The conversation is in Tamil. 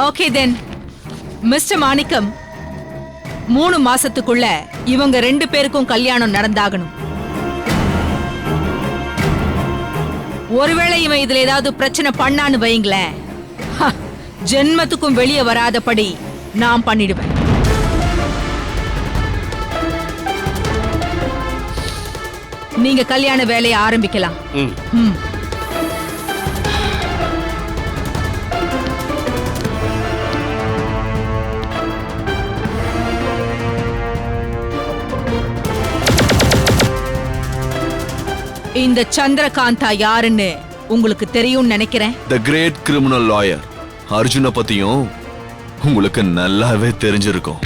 ஓகே தென் மிஸ்டர் மாணிக்கம் 3 மாசத்துக்குள்ள இவங்க 2 பேருக்கும் கல்யாணம் நடந்தாகணும். ஒருவேளை இவன் இதுல ஏதாவது பிரச்சனை பண்ணான்னு வைங்களேன், ஜென்மத்துக்கும் வெளியே வராதபடி நான் பண்ணிடுவேன். நீங்க கல்யாண வேலையை ஆரம்பிக்கலாம். இந்த சந்திரகாந்தா யாருன்னு உங்களுக்கு தெரியும் நினைக்கிறேன். The great criminal lawyer Arjuna பத்தியும் உங்களுக்கு நல்லாவே தெரிஞ்சிருக்கும்.